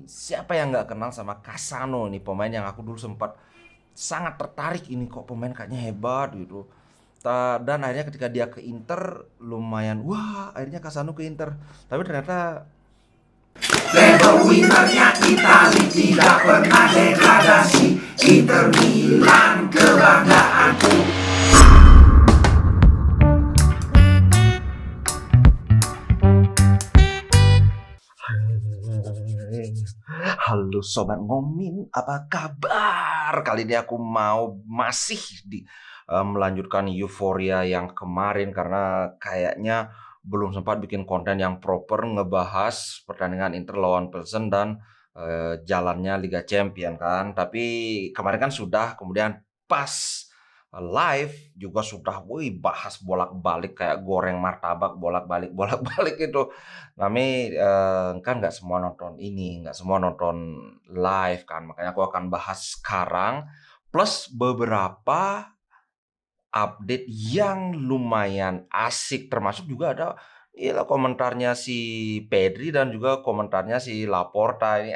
Siapa yang nggak kenal sama Casano nih, pemain yang aku dulu sempat sangat tertarik, ini kok pemain kayaknya hebat gitu. Dan akhirnya ketika dia ke Inter lumayan, wah akhirnya Casano ke Inter. Tapi ternyata Level winnernya Itali tidak pernah degradasi. Inter Milan kebanggaanku. halo sobat ngomin, apa kabar? Kali ini aku mau masih melanjutkan euforia yang kemarin karena kayaknya belum sempat bikin konten yang proper ngebahas pertandingan Inter lawan Pilsen dan jalannya Liga Champion kan. Tapi kemarin kan sudah, kemudian pas live juga sudah, wih, bahas bolak-balik kayak goreng martabak, bolak-balik bolak-balik itu. Kami kan nggak semua nonton ini, nggak semua nonton live kan, makanya aku akan bahas sekarang, plus beberapa update yang lumayan asik, termasuk juga ada ya komentarnya si Pedri dan juga komentarnya si Laporta ini.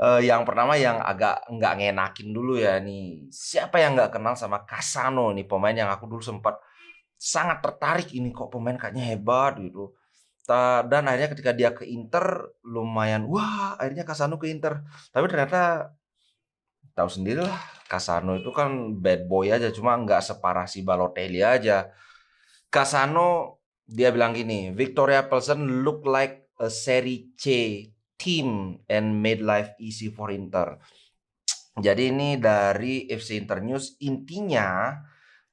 Yang pertama yang agak nggak ngenakin dulu ya nih, siapa yang nggak kenal sama Casano nih, pemain yang aku dulu sempat sangat tertarik, ini kok pemain kayaknya hebat gitu. Dan akhirnya ketika dia ke Inter lumayan, wah akhirnya Casano ke Inter. Tapi ternyata tahu sendirilah, Casano itu kan bad boy aja, cuma nggak separah si Balotelli aja. Casano dia bilang gini, Victoria Pilsen look like a Serie C team and made life easy for Inter. Jadi ini dari FC Inter News, intinya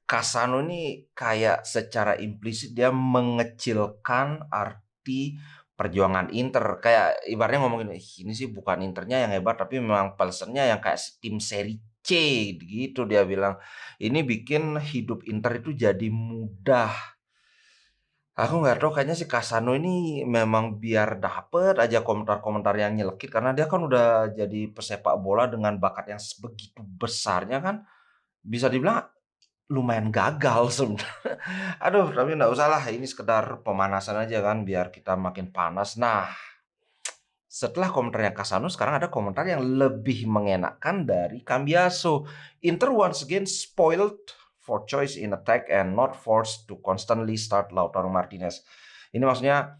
Casano ini kayak secara implisit dia mengecilkan arti perjuangan Inter. Kayak ibaratnya ngomongin, ini sih bukan Internya yang hebat, tapi memang Pilsennya yang kayak tim seri C gitu dia bilang. Ini bikin hidup Inter itu jadi mudah. Aku nggak tahu, kayaknya si Casano ini memang biar dapet aja komentar-komentar yang nyelekit, karena dia kan udah jadi pesepak bola dengan bakat yang sebegitu besarnya kan, bisa dibilang lumayan gagal sebenarnya. Aduh, tapi nggak usah lah, ini sekedar pemanasan aja kan, biar kita makin panas. Nah, setelah komentarnya Casano, sekarang ada komentar yang lebih mengenakan dari Cambiaso. Inter once again spoiled for choice in attack and not forced to constantly start Lautaro Martinez. Ini maksudnya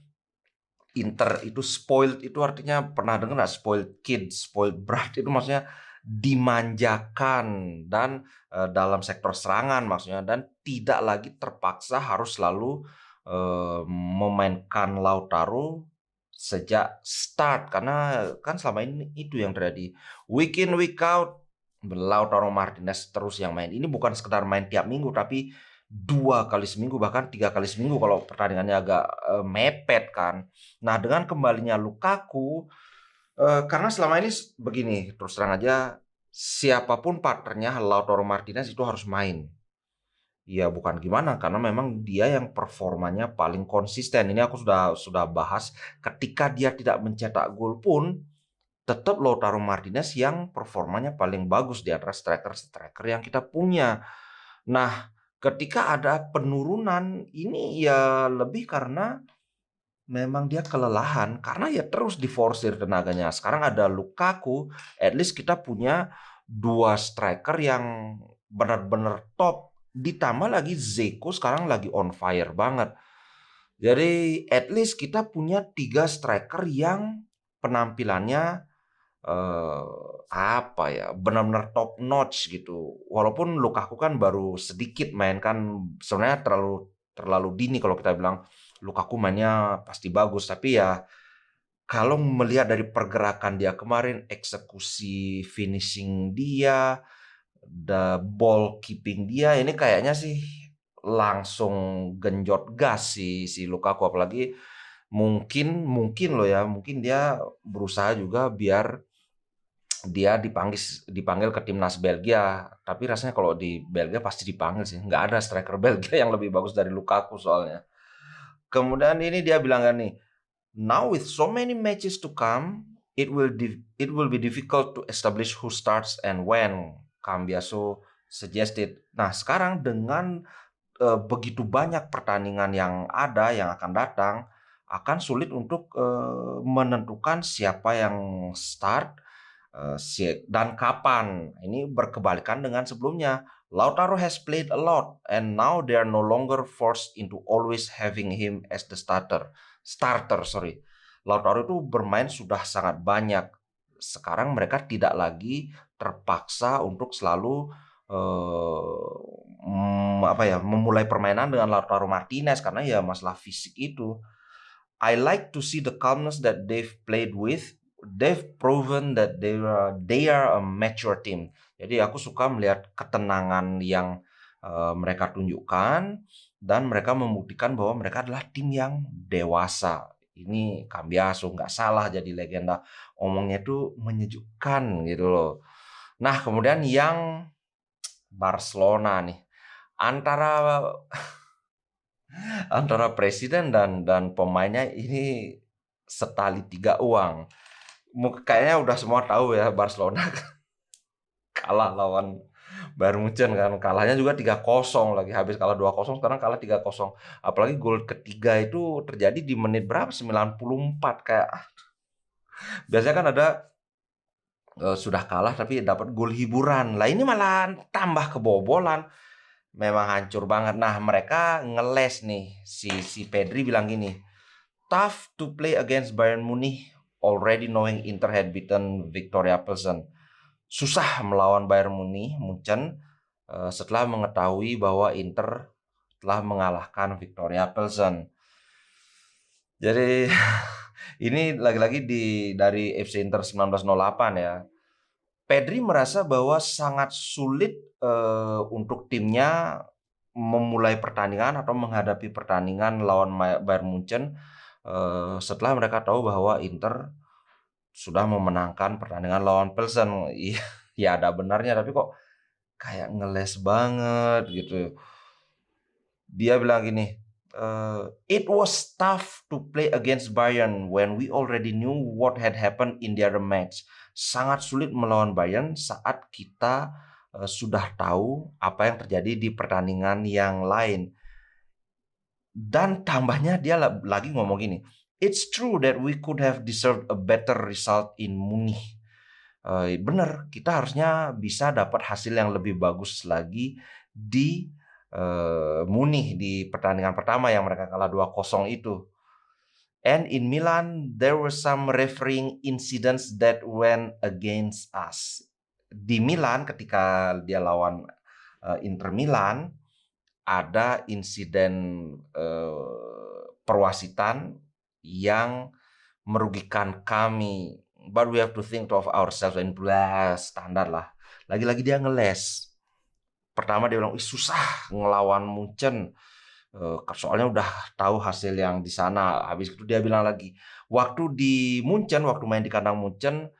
Inter itu spoiled, itu artinya pernah dengar nggak spoiled kid, spoiled brat, itu maksudnya dimanjakan dan dalam sektor serangan maksudnya, dan tidak lagi terpaksa harus selalu memainkan Lautaro sejak start, karena kan selama ini itu yang terjadi, week in week out Lautaro Martinez terus yang main. Ini bukan sekedar main tiap minggu, tapi 2 kali seminggu, bahkan 3 kali seminggu kalau pertandingannya agak mepet kan. Nah, dengan kembalinya Lukaku, karena selama ini begini, terus terang aja, siapapun partnernya Lautaro Martinez itu harus main. Ya bukan gimana, karena memang dia yang performanya paling konsisten. Ini aku sudah bahas, ketika dia tidak mencetak gol pun, tetap Lautaro Martinez yang performanya paling bagus di antara striker-striker yang kita punya. Nah, ketika ada penurunan ini ya lebih karena memang dia kelelahan, karena ya terus diforsir tenaganya. Sekarang ada Lukaku, at least kita punya 2 striker yang benar-benar top. Ditambah lagi Zeko sekarang lagi on fire banget. Jadi at least kita punya 3 striker yang penampilannya eh apa ya, benar-benar top notch gitu. Walaupun Lukaku kan baru sedikit main kan, sebenarnya terlalu terlalu dini kalau kita bilang Lukaku mainnya pasti bagus, tapi ya kalau melihat dari pergerakan dia kemarin, eksekusi finishing dia, ball keeping dia, ini kayaknya sih langsung genjot gas si Lukaku, apalagi mungkin mungkin loh ya, mungkin dia berusaha juga biar dia dipanggil ke timnas Belgia, tapi rasanya kalau di Belgia pasti dipanggil sih, nggak ada striker Belgia yang lebih bagus dari Lukaku soalnya. Kemudian ini dia bilang kan nih, now with so many matches to come, it will be difficult to establish who starts and when, Cambiaso suggested. Nah, sekarang dengan begitu banyak pertandingan yang ada yang akan datang, akan sulit untuk, menentukan siapa yang start, dan kapan. Ini berkebalikan dengan sebelumnya. Lautaro has played a lot and now they are no longer forced into always having him as the starter, sorry. Lautaro itu bermain sudah sangat banyak. Sekarang mereka tidak lagi terpaksa untuk selalu, memulai permainan dengan Lautaro Martinez karena ya masalah fisik itu. I like to see the calmness that they've played with. They've proven that they are a mature team. Jadi aku suka melihat ketenangan yang mereka tunjukkan dan mereka membuktikan bahwa mereka adalah tim yang dewasa. Ini Cambiaso nggak salah jadi legenda. Omongnya itu menyejukkan gitu loh. Nah, kemudian yang Barcelona nih. Antara antara presiden dan pemainnya ini setali tiga uang. Kayaknya udah semua tahu ya Barcelona kalah lawan Bayern Munchen kan. Kalahnya juga 3-0 lagi. Habis kalah 2-0 sekarang kalah 3-0. Apalagi gol ketiga itu terjadi di menit berapa? 94 kayak biasanya kan ada sudah kalah tapi dapat gol hiburan. Lah ini malah tambah kebobolan. Memang hancur banget. Nah, mereka ngeles nih. Si Pedri bilang gini, "Tough to play against Bayern Munich already knowing Inter had beaten Victoria Pilsen." Susah melawan Bayern Munchen setelah mengetahui bahwa Inter telah mengalahkan Victoria Pilsen. Jadi ini lagi-lagi dari FC Inter 1908 ya. Pedri merasa bahwa sangat sulit untuk timnya memulai pertandingan atau menghadapi pertandingan lawan Bayern Munchen setelah mereka tahu bahwa Inter sudah memenangkan pertandingan lawan Pilsen. Iya, ya ada benarnya tapi kok kayak ngeles banget gitu. Dia bilang gini, "It was tough to play against Bayern when we already knew what had happened in the other match." Sangat sulit melawan Bayern saat kita sudah tahu apa yang terjadi di pertandingan yang lain. Dan tambahnya dia lagi ngomong gini, "It's true that we could have deserved a better result in Munich." Bener, kita harusnya bisa dapat hasil yang lebih bagus lagi di Munich di pertandingan pertama yang mereka kalah 2-0 itu. And in Milan, there were some refereeing incidents that went against us. Di Milan ketika dia lawan Inter Milan, ada insiden perwasitan yang merugikan kami. But we have to think of ourselves and standar lah. Lagi-lagi dia ngeles. Pertama dia bilang, susah ngelawan Munchen. Soalnya udah tahu hasil yang di sana. Habis itu dia bilang lagi, waktu di Munchen, waktu main di kandang Munchen,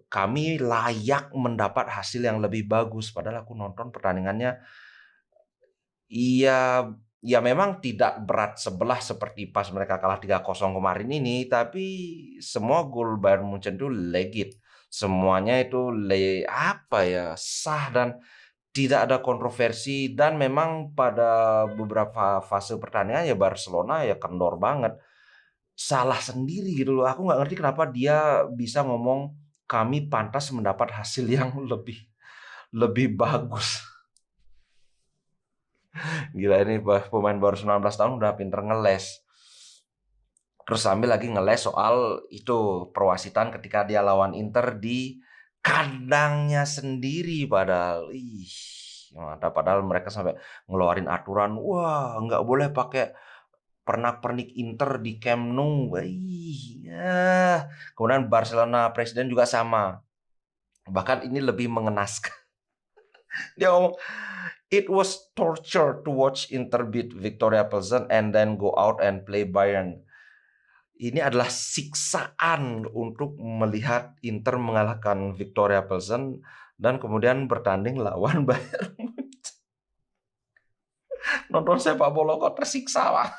kami layak mendapat hasil yang lebih bagus. Padahal aku nonton pertandingannya, iya, ya memang tidak berat sebelah seperti pas mereka kalah 3-0 kemarin ini, tapi semua gol Bayern Munchen itu legit. Semuanya itu sah dan tidak ada kontroversi dan memang pada beberapa fase pertandingan ya Barcelona ya kendor banget. Salah sendiri gitu loh. Aku nggak ngerti kenapa dia bisa ngomong kami pantas mendapat hasil yang lebih lebih bagus. Gila ini pemain baru 19 tahun udah pinter ngeles. Terus sambil lagi ngeles soal itu perwasitan ketika dia lawan Inter di kandangnya sendiri padahal. Mantap, padahal mereka sampai ngeluarin aturan, wah nggak boleh pakai pernak-pernik Inter di Camp Nou. Ya. Kemudian Barcelona presiden juga sama. Bahkan ini lebih mengenaskan. Dia ngomong, "It was torture to watch Inter beat Victoria Pilsen and then go out and play Bayern." Ini adalah siksaan untuk melihat Inter mengalahkan Victoria Pilsen dan kemudian bertanding lawan Bayern Munchen. Nonton sepak bola kok tersiksa, Pak.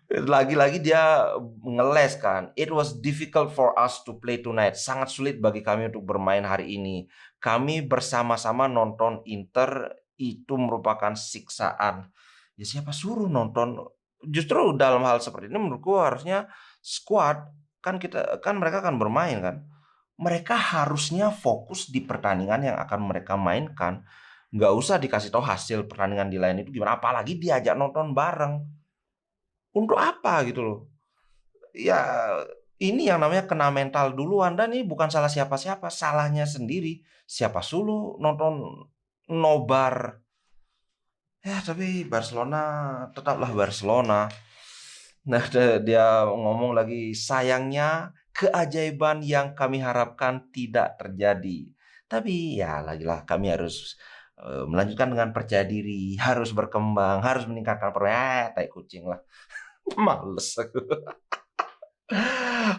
Lagi-lagi dia ngeles kan. "It was difficult for us to play tonight." Sangat sulit bagi kami untuk bermain hari ini. Kami bersama-sama nonton Inter itu merupakan siksaan. Ya siapa suruh nonton? Justru dalam hal seperti ini menurutku harusnya squad, kan mereka akan bermain kan. Mereka harusnya fokus di pertandingan yang akan mereka mainkan. Nggak usah dikasih tahu hasil pertandingan di lain itu gimana, apalagi diajak nonton bareng. Untuk apa gitu loh. Ya ini yang namanya kena mental duluan dan ini bukan salah siapa-siapa, salahnya sendiri. Siapa suruh nonton nobar. Ya tapi Barcelona tetaplah Barcelona. Nah, dia ngomong lagi, sayangnya keajaiban yang kami harapkan tidak terjadi. Tapi ya lagi-lah kami harus melanjutkan dengan percaya diri, harus berkembang, harus meningkatkan tai kucing lah. Males aku.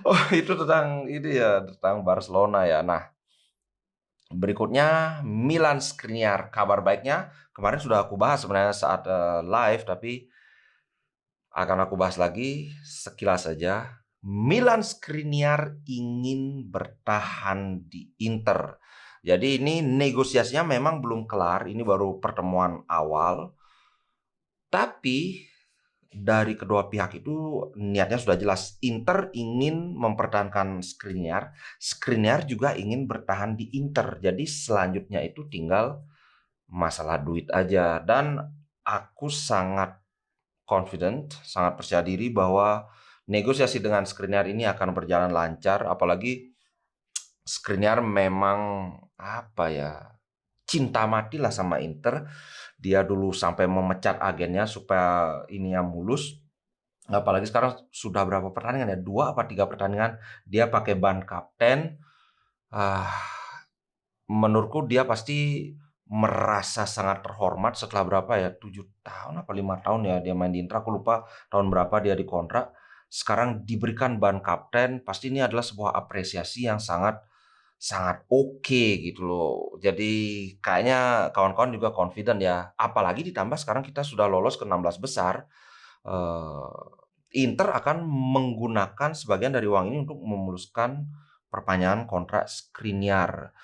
Oh, itu tentang ini ya, tentang Barcelona ya. Nah, berikutnya Milan Skriniar. Kabar baiknya kemarin sudah aku bahas sebenarnya saat live, tapi akan aku bahas lagi sekilas saja. Milan Skriniar ingin bertahan di Inter. Jadi ini negosiasinya memang belum kelar, ini baru pertemuan awal. Tapi dari kedua pihak itu niatnya sudah jelas. Inter ingin mempertahankan Skriniar, Skriniar juga ingin bertahan di Inter. Jadi selanjutnya itu tinggal masalah duit aja. Dan aku sangat confident, sangat percaya diri bahwa negosiasi dengan Skriniar ini akan berjalan lancar, apalagi Skriniar memang apa ya, cinta mati lah sama Inter. Dia dulu sampai memecat agennya supaya ini yang mulus. Apalagi sekarang sudah berapa pertandingan ya? 2 apa 3 pertandingan dia pakai ban kapten. Ah, menurutku dia pasti merasa sangat terhormat setelah berapa ya, 7 tahun apa 5 tahun ya dia main di Inter, aku lupa tahun berapa dia dikontrak. Sekarang diberikan ban kapten, pasti ini adalah sebuah apresiasi yang sangat sangat oke gitu loh. Jadi kayaknya kawan-kawan juga confident ya, apalagi ditambah sekarang kita sudah lolos ke 16 besar. Inter akan menggunakan sebagian dari uang ini untuk memuluskan perpanjangan kontrak Skriniar.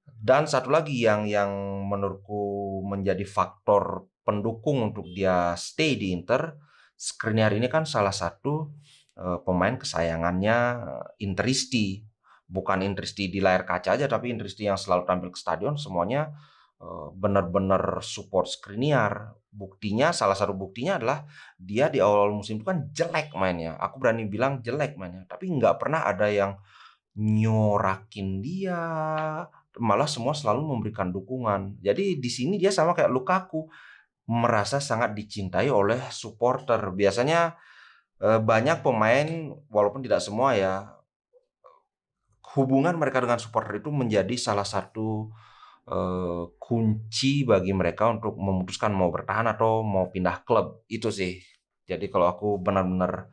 Dan satu lagi yang menurutku menjadi faktor pendukung untuk dia stay di Inter, Skriniar ini kan salah satu pemain kesayangannya Interisti. Bukan Interisti di layar kaca aja, tapi Interisti yang selalu tampil ke stadion, semuanya benar-benar support Skriniar. Buktinya, salah satu buktinya adalah dia di awal musim itu kan jelek mainnya. Aku berani bilang jelek mainnya, tapi nggak pernah ada yang nyorakin dia, malah semua selalu memberikan dukungan. Jadi di sini dia sama kayak Lukaku, merasa sangat dicintai oleh supporter. Biasanya banyak pemain, walaupun tidak semua ya, hubungan mereka dengan supporter itu menjadi salah satu kunci bagi mereka untuk memutuskan mau bertahan atau mau pindah klub. Itu sih. Jadi kalau aku benar-benar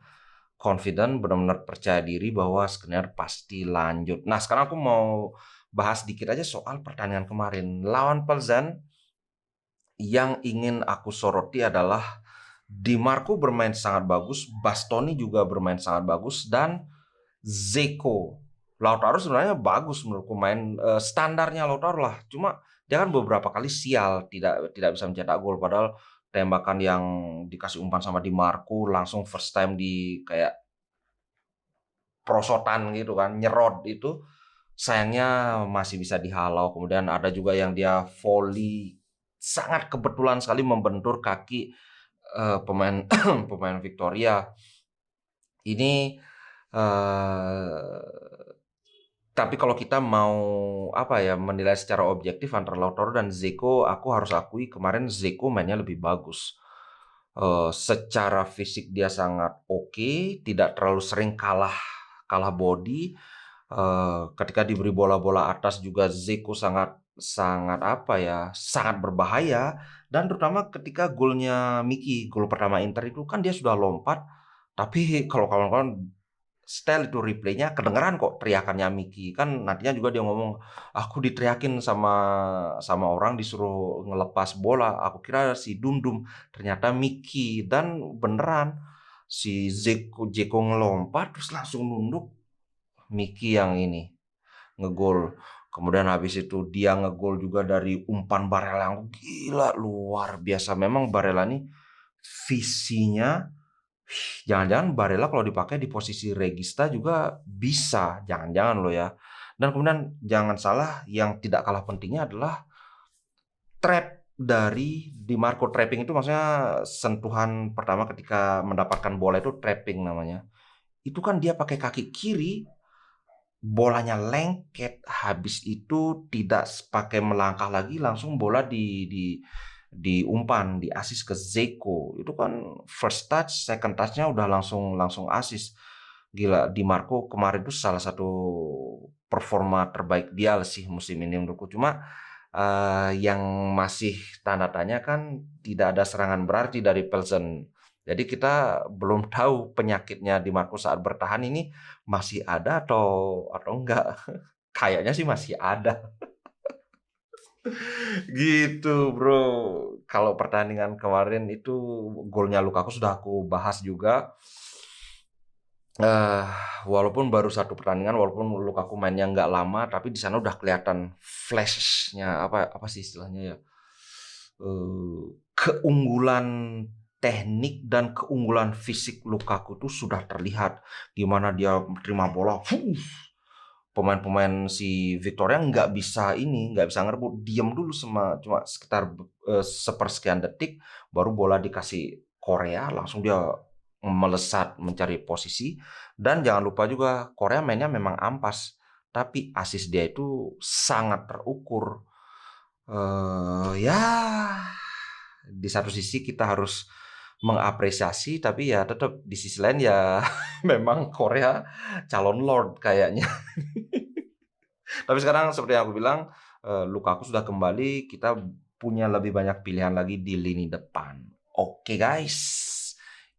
confident, benar-benar percaya diri bahwa Skriniar pasti lanjut. Nah, sekarang aku mau bahas dikit aja soal pertandingan kemarin. Lawan Plzen, yang ingin aku soroti adalah Di Marco bermain sangat bagus, Bastoni juga bermain sangat bagus, dan Zeko. Lautaro sebenarnya bagus menurutku, main standarnya Lautaro lah. Cuma dia kan beberapa kali sial, tidak bisa mencetak gol. Padahal tembakan yang dikasih umpan sama Di Marco langsung first time di kayak perosotan gitu kan, nyerot itu. Sayangnya masih bisa dihalau. Kemudian ada juga yang dia volley sangat kebetulan sekali membentur kaki pemain pemain Victoria. Ini tapi kalau kita mau apa ya, menilai secara objektif antara Lautaro dan Zeko, aku harus akui kemarin Zeko mainnya lebih bagus. Secara fisik dia sangat oke, tidak terlalu sering kalah kalah body. Ketika diberi bola-bola atas juga Zeko sangat sangat apa ya, sangat berbahaya. Dan terutama ketika golnya Miki, gol pertama Inter itu kan dia sudah lompat, tapi kalau kawan-kawan setel itu replaynya kedengeran kok teriakannya Miki. Kan nantinya juga dia ngomong, aku diteriakin sama sama orang disuruh ngelepas bola. Aku kira si Dundum, ternyata Miki. Dan beneran si Zeko ngelompat terus langsung nunduk, Miki yang ini ngegol. Kemudian habis itu dia ngegol juga dari umpan Barella yang gila luar biasa. Memang Barella nih visinya, jangan-jangan Barella kalau dipakai di posisi regista juga bisa, jangan-jangan loh ya. Dan kemudian jangan salah, yang tidak kalah pentingnya adalah trap dari Di Marco. Trapping itu maksudnya sentuhan pertama ketika mendapatkan bola itu trapping namanya. Itu kan dia pakai kaki kiri, bolanya lengket, habis itu tidak pakai melangkah lagi, langsung bola diumpan, di-assist ke Dzeko. Itu kan first touch, second touch-nya udah langsung assist. Gila, Di Marco kemarin itu salah satu performa terbaik dia sih musim ini menurutku. Cuma yang masih tanda tanya kan tidak ada serangan berarti dari Pilsen. Jadi kita belum tahu penyakitnya Di Marco saat bertahan ini masih ada atau enggak. Kayaknya sih masih ada. Gitu, Bro. Kalau pertandingan kemarin itu golnya Lukaku sudah aku bahas juga. Walaupun baru satu pertandingan, walaupun Lukaku mainnya nggak lama, tapi di sana udah kelihatan flash-nya, apa sih istilahnya ya, keunggulan teknik dan keunggulan fisik Lukaku tuh sudah terlihat. Gimana dia terima bola, pemain-pemain si Victoria nggak bisa ngerebut, diam dulu cuma sekitar sepersekian detik, baru bola dikasih Korea, langsung dia melesat mencari posisi. Dan jangan lupa juga Korea mainnya memang ampas, tapi assist dia itu sangat terukur. Ya di satu sisi kita harus mengapresiasi, tapi ya tetap di sisi lain ya memang Korea calon lord kayaknya. Tapi sekarang seperti yang aku bilang, Lukaku sudah kembali, kita punya lebih banyak pilihan lagi di lini depan. Oke guys,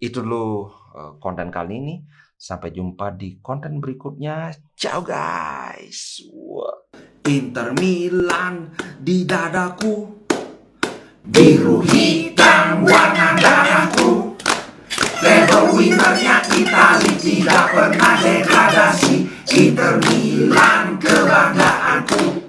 itu dulu konten kali ini. Sampai jumpa di konten berikutnya. Ciao guys. Inter Milan di dadaku, biru hitam warna darahku. Label winnernya Itali, tidak pernah degradasi. Inter Milan kebanggaanku.